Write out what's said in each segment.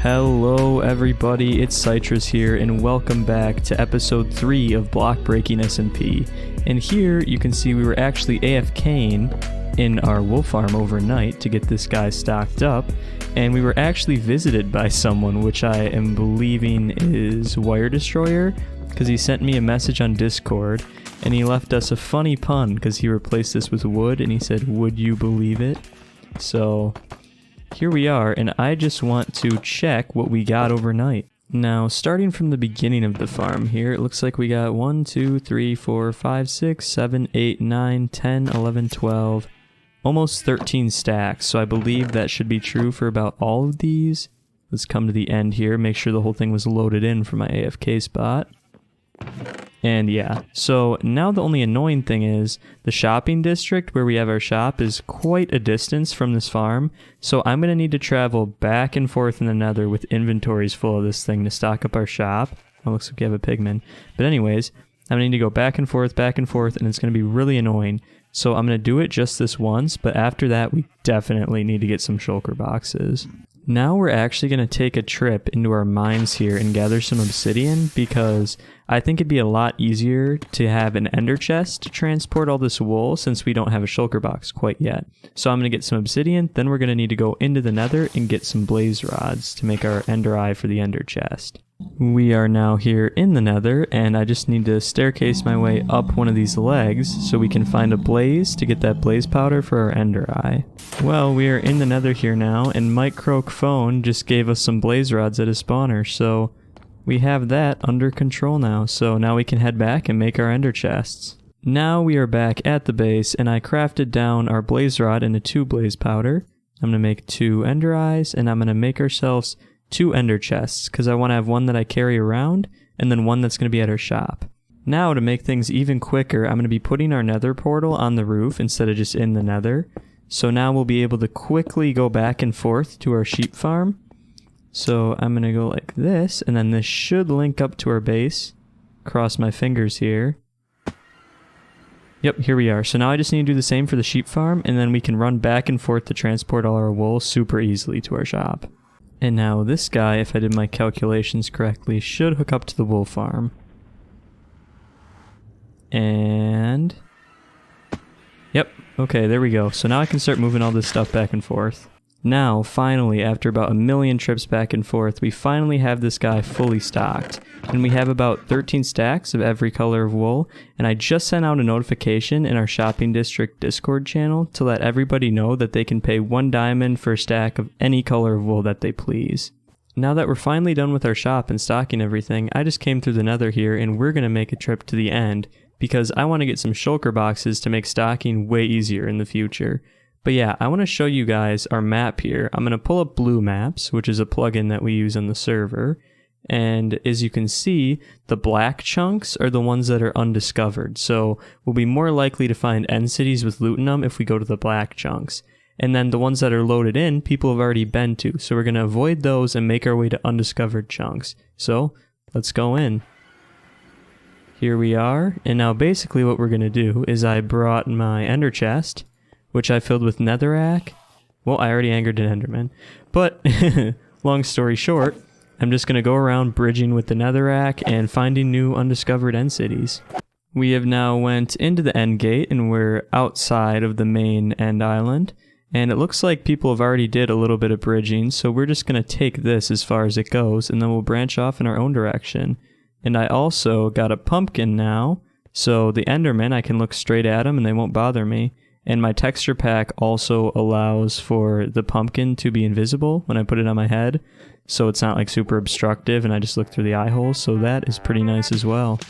Hello everybody, it's Citrus here and welcome back to episode 3 of Block Breaking SMP. And here you can see we were actually AFKing in our wool farm overnight to get this guy stocked up, and we were actually visited by someone, which I am believing is Wire Destroyer, because he sent me a message on Discord and he left us a funny pun because he replaced this with wood and he said, "Would you believe it?" So here we are, and I just want to check what we got overnight. Now, starting from the beginning of the farm here, it looks like we got 1, 2, 3, 4, 5, 6, 7, 8, 9, 10, 11, 12, almost 13 stacks. So I believe that should be true for about all of these. Let's come to the end here, make sure the whole thing was loaded in for my AFK spot. And yeah, so now the only annoying thing is the shopping district where we have our shop is quite a distance from this farm, so I'm going to need to travel back and forth in the nether with inventories full of this thing to stock up our shop. Oh, looks like we have a pigman. But anyways, I'm going to need to go back and forth, and it's going to be really annoying. So I'm going to do it just this once, but after that we definitely need to get some shulker boxes. Now we're actually going to take a trip into our mines here and gather some obsidian, because I think it'd be a lot easier to have an ender chest to transport all this wool since we don't have a shulker box quite yet. So I'm going to get some obsidian, then we're going to need to go into the nether and get some blaze rods to make our ender eye for the ender chest. We are now here in the nether, and I just need to staircase my way up one of these legs so we can find a blaze to get that blaze powder for our ender eye. Well, we are in the nether here now, and Mike Croak Phone just gave us some blaze rods at his spawner, so we have that under control now. So now we can head back and make our ender chests. Now we are back at the base, and I crafted down our blaze rod into 2 blaze powder. I'm going to make 2 ender eyes, and I'm going to make ourselves 2 ender chests, because I want to have one that I carry around, and then one that's going to be at our shop. Now, to make things even quicker, I'm going to be putting our nether portal on the roof instead of just in the nether. So now we'll be able to quickly go back and forth to our sheep farm. So I'm going to go like this, and then this should link up to our base. Cross my fingers here. Yep, here we are. So now I just need to do the same for the sheep farm, and then we can run back and forth to transport all our wool super easily to our shop. And now this guy, if I did my calculations correctly, should hook up to the wool farm. And yep, okay, there we go. So now I can start moving all this stuff back and forth. Now, finally, after about 1,000,000 trips back and forth, we finally have this guy fully stocked. And we have about 13 stacks of every color of wool, and I just sent out a notification in our shopping district Discord channel to let everybody know that they can pay 1 diamond for a stack of any color of wool that they please. Now that we're finally done with our shop and stocking everything, I just came through the nether here, and we're going to make a trip to the end, because I want to get some shulker boxes to make stocking way easier in the future. But yeah, I want to show you guys our map here. I'm going to pull up Blue Maps, which is a plugin that we use on the server. And as you can see, the black chunks are the ones that are undiscovered. So we'll be more likely to find end cities with loot in them if we go to the black chunks. And then the ones that are loaded in, people have already been to. So we're going to avoid those and make our way to undiscovered chunks. So let's go in. Here we are. And now basically what we're going to do is I brought my ender chest, which I filled with netherrack. Well, I already angered an enderman. But long story short, I'm just going to go around bridging with the netherrack and finding new undiscovered end cities. We have now went into the end gate, and we're outside of the main end island. And it looks like people have already did a little bit of bridging, so we're just going to take this as far as it goes, and then we'll branch off in our own direction. And I also got a pumpkin now, so the endermen, I can look straight at them and they won't bother me. And my texture pack also allows for the pumpkin to be invisible when I put it on my head, so it's not like super obstructive and I just look through the eye holes, so that is pretty nice as well.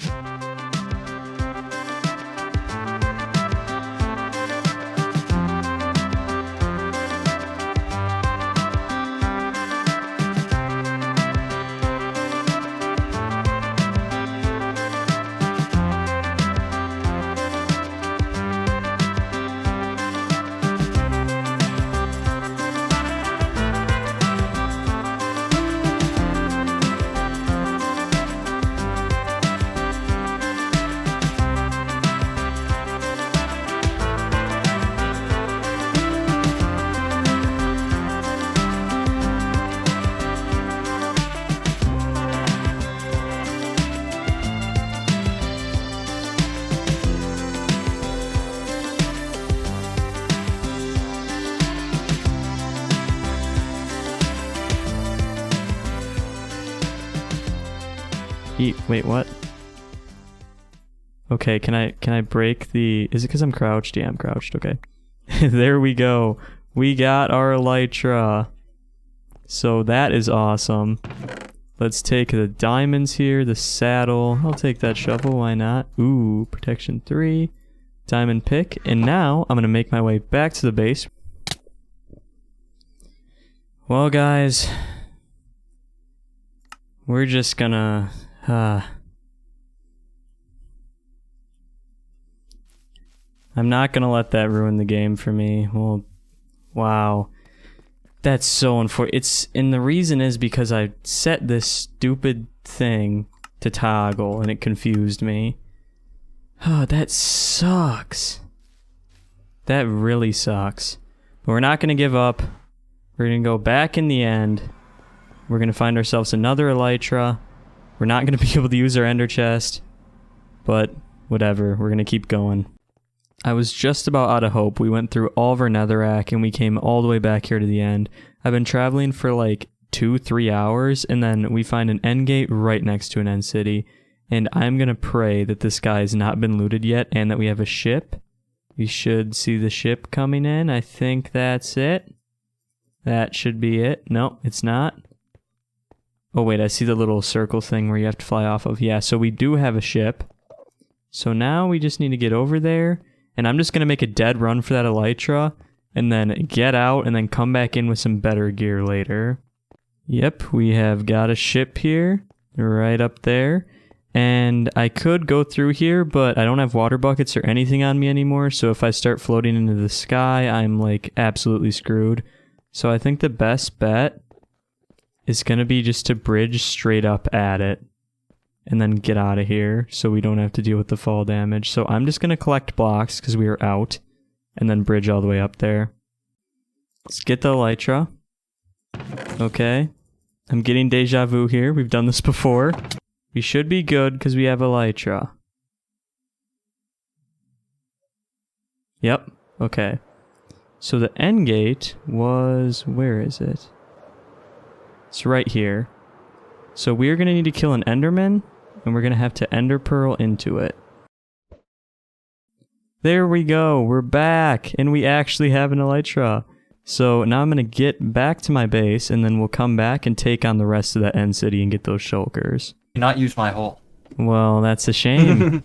Wait, what? Okay, can I break the... Is it because I'm crouched? Yeah, I'm crouched. Okay. There we go. We got our elytra. So that is awesome. Let's take the diamonds here, the saddle. I'll take that shovel, why not? Ooh, protection 3. Diamond pick. And now I'm going to make my way back to the base. Well, guys, we're just gonna... I'm not gonna let that ruin the game for me. Well, wow. That's so unfortunate. And the reason is because I set this stupid thing to toggle and it confused me. Oh, that sucks. That really sucks. But we're not gonna give up. We're gonna go back in the end. We're gonna find ourselves another elytra. We're not gonna be able to use our ender chest. But whatever, we're gonna keep going. I was just about out of hope. We went through all of our netherrack and we came all the way back here to the end. I've been traveling for like 2-3 hours and then we find an end gate right next to an end city. And I'm gonna pray that this guy has not been looted yet and that we have a ship. We should see the ship coming in. I think that's it. That should be it. No, it's not. Oh wait, I see the little circle thing where you have to fly off of. Yeah, so we do have a ship. So now we just need to get over there. And I'm just going to make a dead run for that elytra, and then get out, and then come back in with some better gear later. Yep, we have got a ship here, right up there. And I could go through here, but I don't have water buckets or anything on me anymore, so if I start floating into the sky, I'm like absolutely screwed. So I think the best bet is going to be just to bridge straight up at it. And then get out of here so we don't have to deal with the fall damage. So I'm just going to collect blocks because we are out. And then bridge all the way up there. Let's get the elytra. Okay. I'm getting deja vu here. We've done this before. We should be good because we have elytra. Yep. Okay. So the end gate was... Where is it? It's right here. So we're going to need to kill an enderman. And we're going to have to ender pearl into it. There we go. We're back. And we actually have an elytra. So now I'm going to get back to my base. And then we'll come back and take on the rest of that end city and get those shulkers. Not use my hole. Well, that's a shame.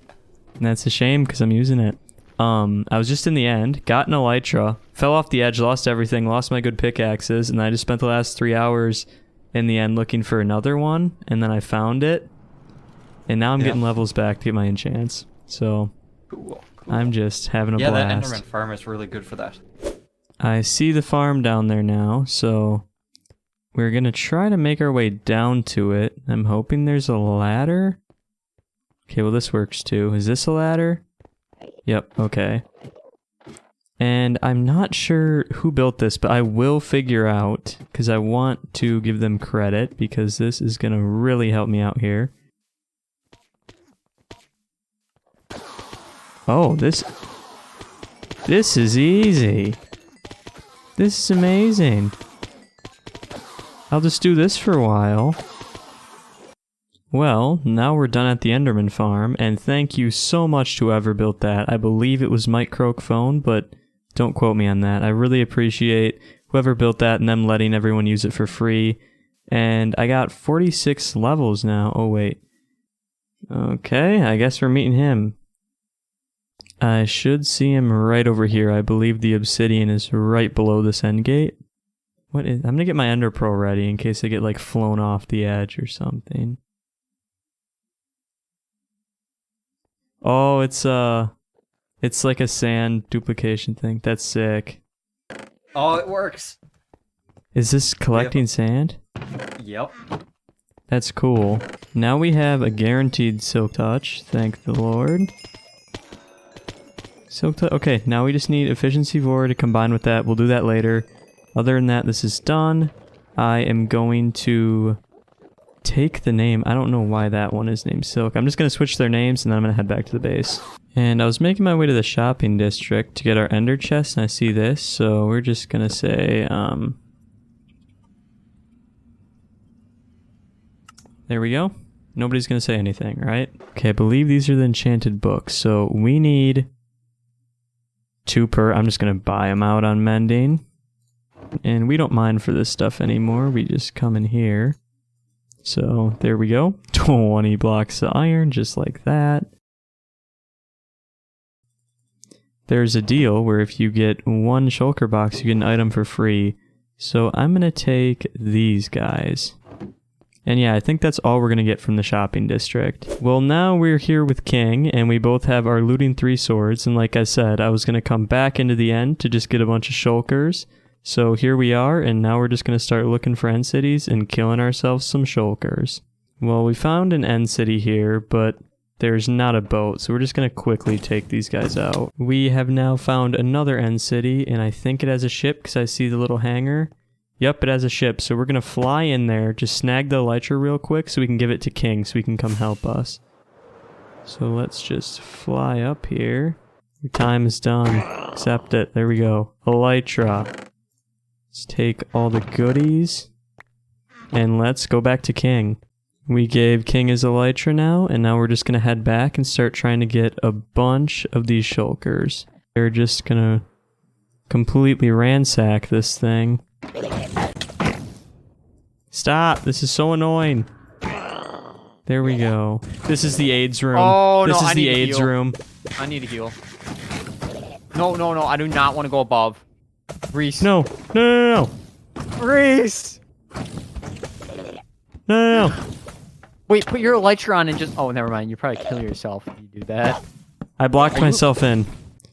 That's a shame because I'm using it. I was just in the end. Got an elytra. Fell off the edge. Lost everything. Lost my good pickaxes. And I just spent the last 3 hours in the end looking for another one. And then I found it. And now I'm getting levels back to get my enchants. So, cool. I'm just having a blast. Yeah, that enderman farm is really good for that. I see the farm down there now, so we're going to try to make our way down to it. I'm hoping there's a ladder. Okay, well this works too. Is this a ladder? Yep, okay. And I'm not sure who built this, but I will figure out, because I want to give them credit, because this is going to really help me out here. Oh, this is easy. This is amazing. I'll just do this for a while. Well, now we're done at the Enderman farm, and thank you so much to whoever built that. I believe it was Mike Croakphone, but don't quote me on that. I really appreciate whoever built that and them letting everyone use it for free. And I got 46 levels now. Oh, wait. Okay, I guess we're meeting him. I should see him right over here. I believe the obsidian is right below this end gate. What is... I'm gonna get my ender pearl ready in case I get like flown off the edge or something. Oh, it's like a sand duplication thing. That's sick. Oh, it works. Is this collecting sand? Yep. That's cool. Now we have a guaranteed silk touch. Thank the Lord. Okay, now we just need efficiency 4 to combine with that. We'll do that later. Other than that, this is done. I am going to take the name. I don't know why that one is named Silk. I'm just going to switch their names and then I'm going to head back to the base. And I was making my way to the shopping district to get our ender chest and I see this. So we're just going to say, there we go. Nobody's gonna say anything, right? Okay, I believe these are the enchanted books. So we need 2 per. I'm just gonna buy them out on mending. And we don't mind for this stuff anymore. We just come in here. So there we go. 20 blocks of iron, just like that. There's a deal where if you get 1 shulker box, you get an item for free. So I'm gonna take these guys. And yeah, I think that's all we're going to get from the shopping district. Well, now we're here with King, and we both have our looting 3 swords. And like I said, I was going to come back into the end to just get a bunch of shulkers. So here we are, and now we're just going to start looking for end cities and killing ourselves some shulkers. Well, we found an end city here, but there's not a boat, so we're just going to quickly take these guys out. We have now found another end city, and I think it has a ship because I see the little hangar. Yep, it has a ship, so we're gonna fly in there, just snag the elytra real quick so we can give it to King so he can come help us. So let's just fly up here. Your time is done. Accept it. There we go. Elytra. Let's take all the goodies. And let's go back to King. We gave King his elytra now, and now we're just gonna head back and start trying to get a bunch of these shulkers. They're just gonna completely ransack this thing. Stop! This is so annoying. There we go. This is the AIDS room. Oh, this no, is I the need to AIDS heal. room. I need to heal. No, no, no. I do not want to go above. Reese. No, no, no, Reese! no, no, no. Wait, put your elytra on and just... Oh, never mind. You probably kill yourself if you do that. I blocked myself in.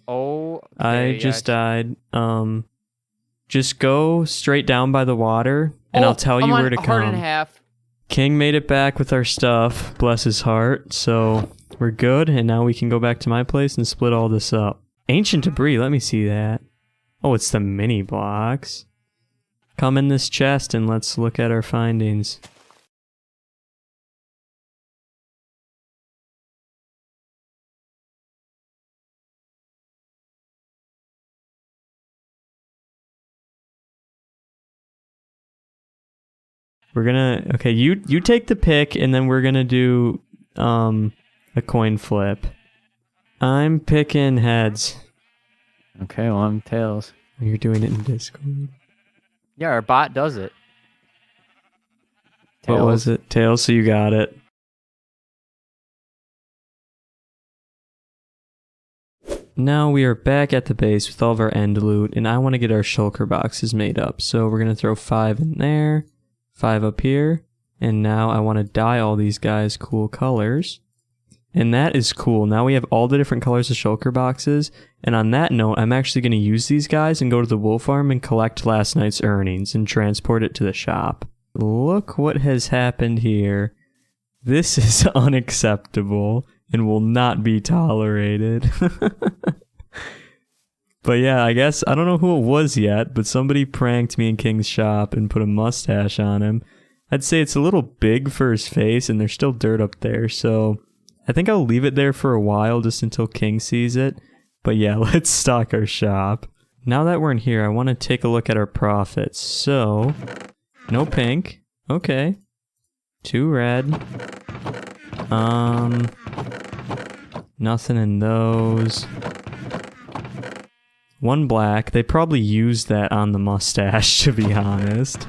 Oh, I just died. Just go straight down by the water, and I'll tell you where to I'm on a heart and a come. half. King made it back with our stuff, bless his heart, so we're good, and now we can go back to my place and split all this up. Ancient debris, let me see that. Oh, it's the mini blocks. Come in this chest and let's look at our findings. We're gonna, okay, you take the pick, and then we're gonna do a coin flip. I'm picking heads. Okay, well, I'm tails. You're doing it in Discord. Yeah, our bot does it. What was it? Tails, so you got it. Now we are back at the base with all of our end loot, and I want to get our shulker boxes made up. So we're gonna throw 5 in there. 5 up here, and now I want to dye all these guys cool colors, and that is cool. Now we have all the different colors of shulker boxes, and on that note, I'm actually going to use these guys and go to the wool farm and collect last night's earnings and transport it to the shop. Look what has happened here. This is unacceptable and will not be tolerated. But yeah, I guess, I don't know who it was yet, but somebody pranked me in King's shop and put a mustache on him. I'd say it's a little big for his face, and there's still dirt up there, so I think I'll leave it there for a while just until King sees it. But yeah, let's stock our shop. Now that we're in here, I want to take a look at our profits. So, no pink. Okay. 2 red. Nothing in those. 1 black. They probably used that on the mustache, to be honest.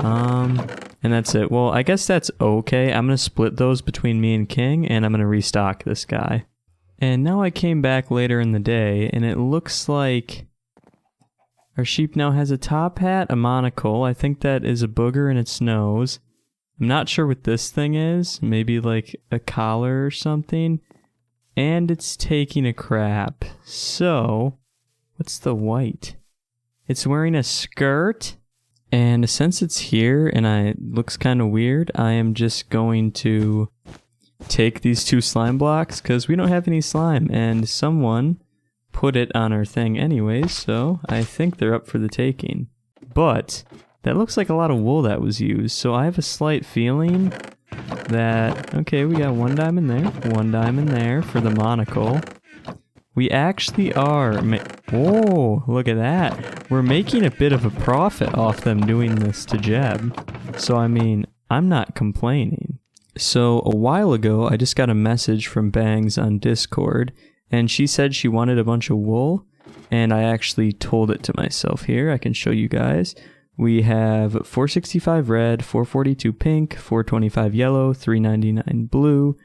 And that's it. Well, I guess that's okay. I'm gonna split those between me and King, and I'm gonna restock this guy. And now I came back later in the day, and it looks like our sheep now has a top hat, a monocle. I think that is a booger in its nose. I'm not sure what this thing is. Maybe like a collar or something. And it's taking a crap. So, what's the white? It's wearing a skirt. And since it's here and it looks kind of weird, I am just going to take these 2 slime blocks because we don't have any slime. And someone put it on our thing anyways, so I think they're up for the taking. But that looks like a lot of wool that was used, so I have a slight feeling that, okay, we got 1 diamond there, 1 diamond there for the monocle. We actually are, oh, look at that. We're making a bit of a profit off them doing this to Jeb. So, I mean, I'm not complaining. So a while ago, I just got a message from Bangs on Discord, and she said she wanted a bunch of wool, and I actually told it to myself here. I can show you guys. We have 465 red, 442 pink, 425 yellow, 399 blue,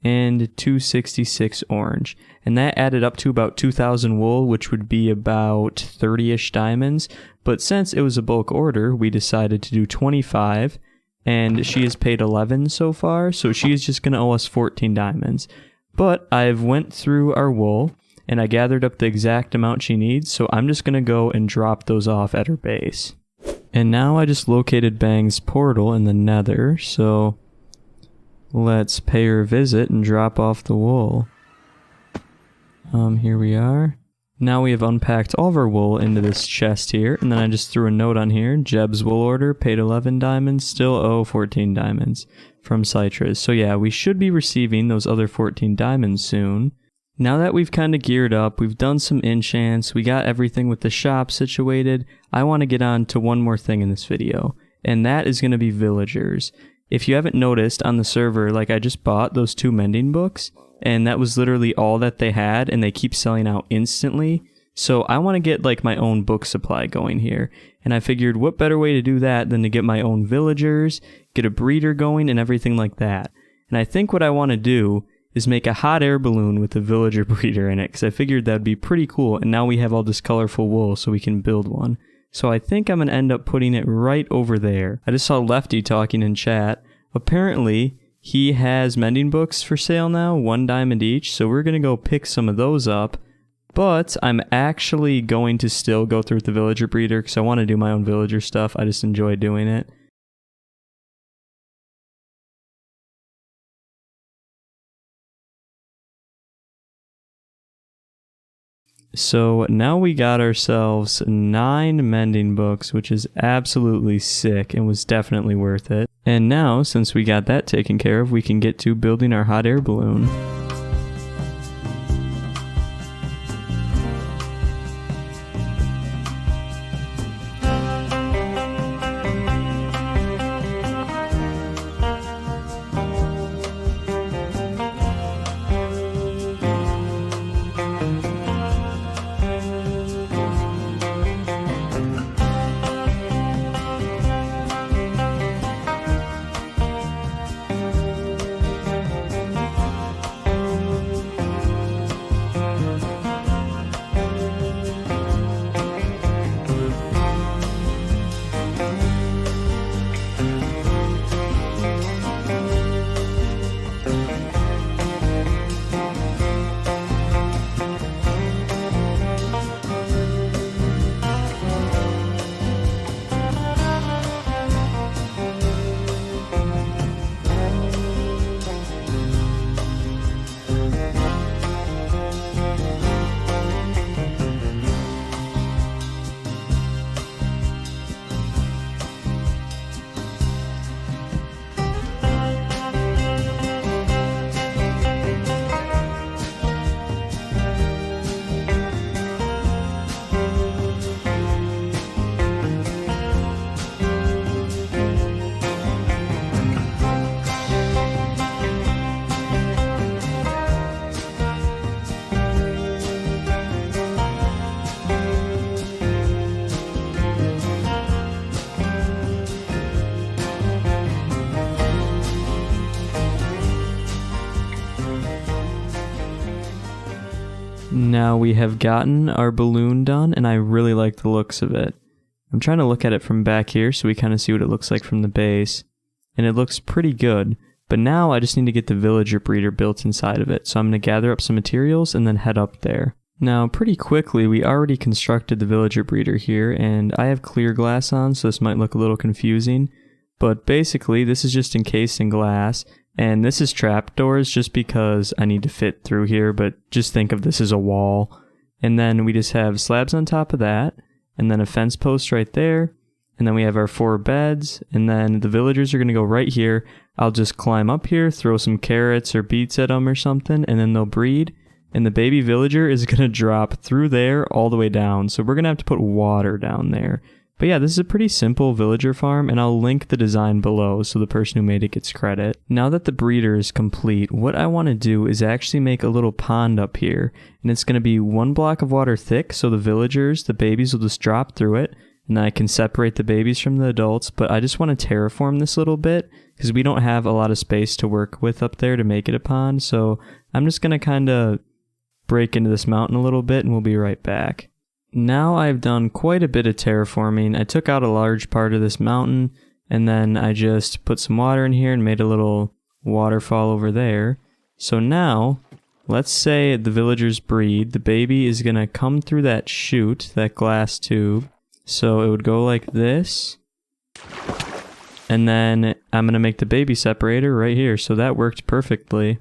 and 266 orange. And that added up to about 2,000 wool, which would be about 30-ish diamonds. But since it was a bulk order, we decided to do 25, and she has paid 11 so far, so she is just going to owe us 14 diamonds. But I've went through our wool, and I gathered up the exact amount she needs, so I'm just going to go and drop those off at her base. And now I just located Bang's portal in the nether, so let's pay her a visit and drop off the wool. Here we are. Now we have unpacked all of our wool into this chest here, and then I just threw a note on here. Jeb's wool order, paid 11 diamonds, still owe 14 diamonds from Citrus. So yeah, we should be receiving those other 14 diamonds soon. Now that we've kind of geared up, we've done some enchants, we got everything with the shop situated, I want to get on to one more thing in this video, and that is going to be villagers. If you haven't noticed on the server, like I just bought those 2 mending books, and that was literally all that they had, and they keep selling out instantly. So I want to get like my own book supply going here, and I figured what better way to do that than to get my own villagers, get a breeder going, and everything like that. And I think what I want to do is make a hot air balloon with a villager breeder in it, because I figured that'd be pretty cool, and now we have all this colorful wool so we can build one. So I think I'm going to end up putting it right over there. I just saw Lefty talking in chat. Apparently, he has mending books for sale now, 1 diamond each, so we're going to go pick some of those up. But I'm actually going to still go through with the villager breeder, because I want to do my own villager stuff. I just enjoy doing it. So now we got ourselves 9 mending books, which is absolutely sick and was definitely worth it. And now, since we got that taken care of, we can get to building our hot air balloon. Now we have gotten our balloon done, and I really like the looks of it. I'm trying to look at it from back here so we kind of see what it looks like from the base, and it looks pretty good. But now I just need to get the villager breeder built inside of it, so I'm going to gather up some materials and then head up there. Now pretty quickly we already constructed the villager breeder here, and I have clear glass on, so this might look a little confusing. But basically this is just encased in glass, and this is trapdoors just because I need to fit through here, but just think of this as a wall. And then we just have slabs on top of that, and then a fence post right there, and then we have our 4 beds, and then the villagers are going to go right here. I'll just climb up here, throw some carrots or beets at them or something, and then they'll breed, and the baby villager is going to drop through there all the way down, so we're going to have to put water down there. But yeah, this is a pretty simple villager farm, and I'll link the design below so the person who made it gets credit. Now that the breeder is complete, what I want to do is actually make a little pond up here. And it's going to be 1 block of water thick, so the villagers, the babies will just drop through it. And then I can separate the babies from the adults, but I just want to terraform this a little bit because we don't have a lot of space to work with up there to make it a pond. So I'm just going to kind of break into this mountain a little bit and we'll be right back. Now I've done quite a bit of terraforming. I took out a large part of this mountain and then I just put some water in here and made a little waterfall over there. So now, let's say the villagers breed. The baby is going to come through that chute, that glass tube. So it would go like this. And then I'm going to make the baby separator right here. So that worked perfectly.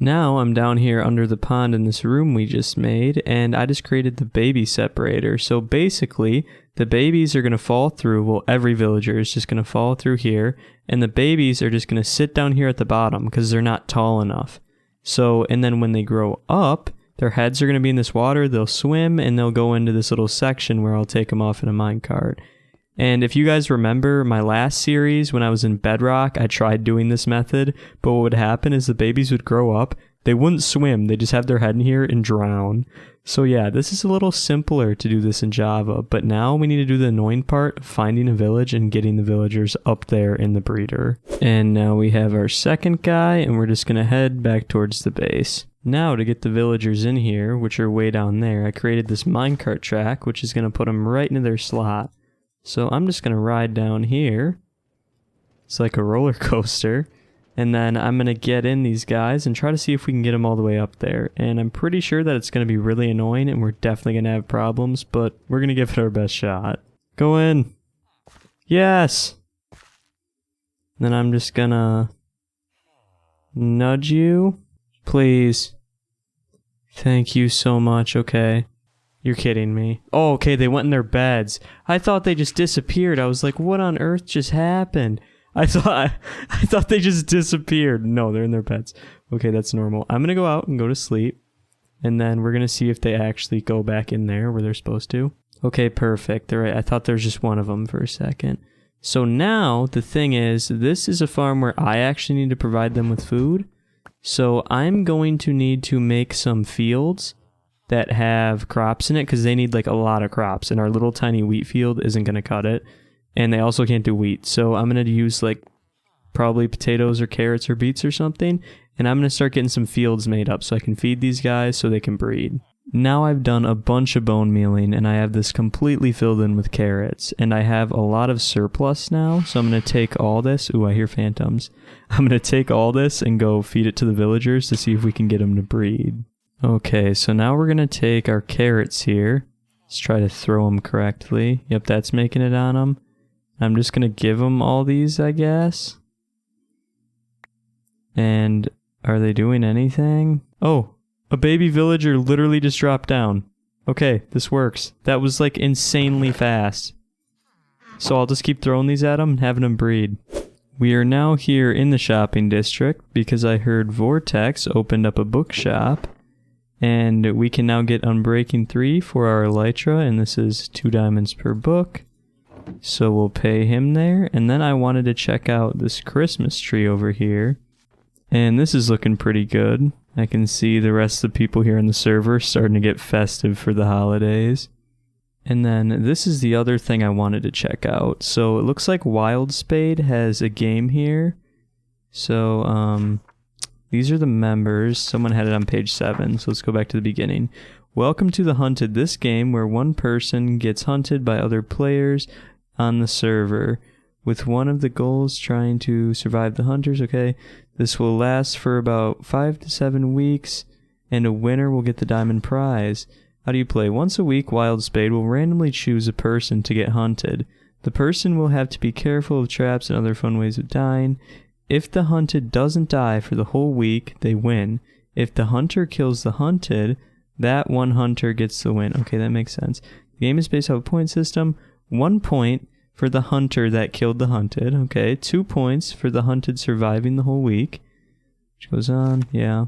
Now I'm down here under the pond in this room we just made, and I just created the baby separator. So basically, the babies are going to fall through, well, every villager is just going to fall through here, and the babies are just going to sit down here at the bottom because they're not tall enough. So, and then when they grow up, their heads are going to be in this water, they'll swim, and they'll go into this little section where I'll take them off in a minecart. And if you guys remember my last series when I was in Bedrock, I tried doing this method, but what would happen is the babies would grow up, they wouldn't swim, they just have their head in here and drown. So yeah, this is a little simpler to do this in Java, but now we need to do the annoying part of finding a village and getting the villagers up there in the breeder. And now we have our second guy, and we're just going to head back towards the base. Now to get the villagers in here, which are way down there, I created this minecart track, which is going to put them right into their slot. So I'm just going to ride down here. It's like a roller coaster. And then I'm going to get in these guys and try to see if we can get them all the way up there. And I'm pretty sure that it's going to be really annoying and we're definitely going to have problems, but we're going to give it our best shot. Go in. Yes! Then I'm just going to nudge you. Please. Thank you so much. Okay. You're kidding me. Oh, okay, they went in their beds. I thought they just disappeared. I was like, what on earth just happened? I thought they just disappeared. No, they're in their beds. Okay, that's normal. I'm going to go out and go to sleep. And then we're going to see if they actually go back in there where they're supposed to. Okay, perfect. All right, I thought there was just one of them for a second. So now, the thing is, this is a farm where I actually need to provide them with food. So I'm going to need to make some fields that have crops in it because they need like a lot of crops and our little tiny wheat field isn't going to cut it, and they also can't do wheat, so I'm going to use like probably potatoes or carrots or beets or something, and I'm going to start getting some fields made up so I can feed these guys so they can breed. Now I've done a bunch of bone mealing and I have this completely filled in with carrots, and I have a lot of surplus now, so I'm going to take all this. Ooh, I hear phantoms. I'm going to take all this and go feed it to the villagers to see if we can get them to breed. Okay, so now we're going to take our carrots here. Let's try to throw them correctly. Yep, that's making it on them. I'm just going to give them all these, I guess. And are they doing anything? Oh, a baby villager literally just dropped down. Okay, this works. That was like insanely fast. So I'll just keep throwing these at them and having them breed. We are now here in the shopping district because I heard Vortex opened up a bookshop. And we can now get Unbreaking 3 for our elytra, and this is 2 diamonds per book. So we'll pay him there. And then I wanted to check out this Christmas tree over here. And this is looking pretty good. I can see the rest of the people here on the server starting to get festive for the holidays. And then this is the other thing I wanted to check out. So it looks like Wild Spade has a game here. So, these are the members. Someone had it on page 7, so let's go back to the beginning. Welcome to the Hunted, this game where one person gets hunted by other players on the server, with one of the goals trying to survive the hunters. Okay, this will last for about 5 to 7 weeks, and a winner will get the diamond prize. How do you play? Once a week, Wild Spade will randomly choose a person to get hunted. The person will have to be careful of traps and other fun ways of dying. If the hunted doesn't die for the whole week, they win. If the hunter kills the hunted, that one hunter gets the win. Okay, that makes sense. The game is based off a point system. 1 point for the hunter that killed the hunted. Okay, 2 points for the hunted surviving the whole week. Which goes on, yeah.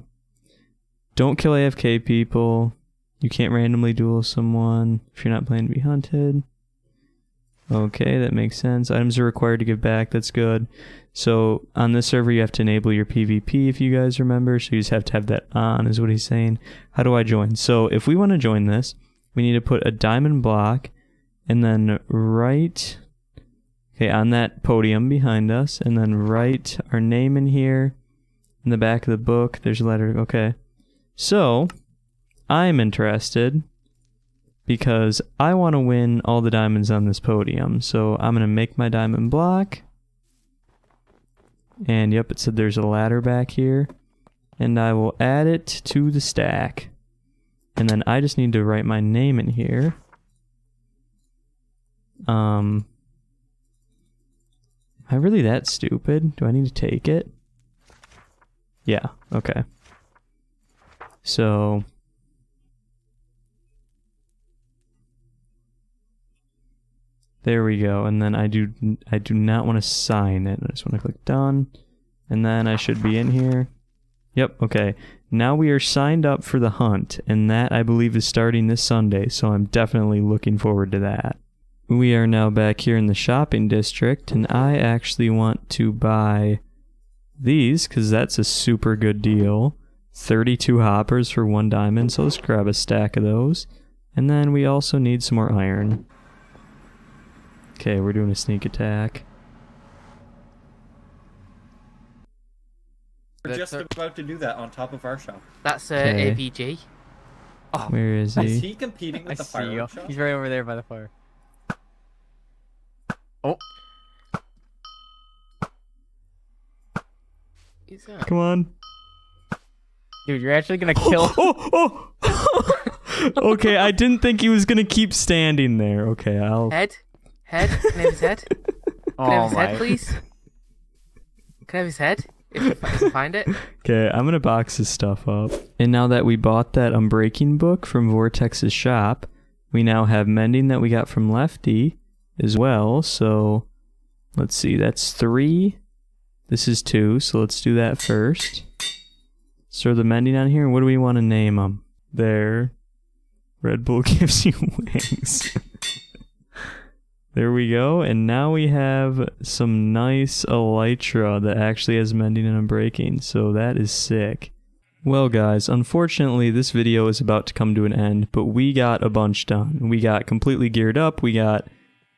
Don't kill AFK people. You can't randomly duel someone if you're not planning to be hunted. Okay, that makes sense. Items are required to give back. That's good. So on this server, you have to enable your PvP if you guys remember. So you just have to have that on, is what he's saying. How do I join? So if we want to join this, we need to put a diamond block and then write, okay, on that podium behind us, and then write our name in here. In the back of the book, there's a letter. Okay. So I'm interested because I want to win all the diamonds on this podium. So I'm going to make my diamond block. And yep, it said there's a ladder back here. And I will add it to the stack. And then I just need to write my name in here. Am I really that stupid? Do I need to take it? Yeah, okay. So there we go. And then I do not want to sign it. I just want to click done. And then I should be in here. Yep, okay. Now we are signed up for the hunt, and that I believe is starting this Sunday, so I'm definitely looking forward to that. We are now back here in the shopping district, and I actually want to buy these because that's a super good deal. 32 hoppers for 1 diamond, so let's grab a stack of those. And then we also need some more iron. Okay, we're doing a sneak attack. We're just about to do that on top of our shop. That's Okay. AVG. Oh, Where is Is he? he competing I with the see you. fireworks shop? He's right over there by the fire. Oh. Is that? Come on. Dude, you're actually gonna kill. Oh! Okay, I didn't think he was gonna keep standing there. Okay, I'll... Head? Head? Can I have his head? Can I have Oh his my. head, please? Can I have his head? If I find it? Okay, I'm gonna box his stuff up. And now that we bought that Unbreaking book from Vortex's shop, we now have mending that we got from Lefty as well. So, let's see, that's 3. This is 2, so let's do that first. So the mending on here, what do we want to name them? There. Red Bull gives you wings. There we go, and now we have some nice elytra that actually has mending and unbreaking, so that is sick. Well guys, unfortunately this video is about to come to an end, but we got a bunch done. We got completely geared up, we got,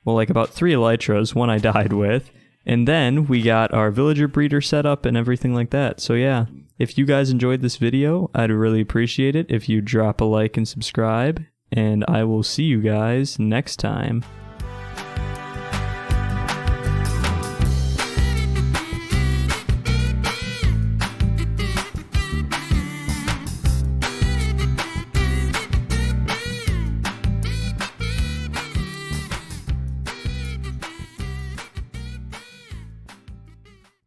well, like about 3 elytras, one I died with, and then we got our villager breeder set up and everything like that. So yeah, if you guys enjoyed this video, I'd really appreciate it if you drop a like and subscribe, and I will see you guys next time.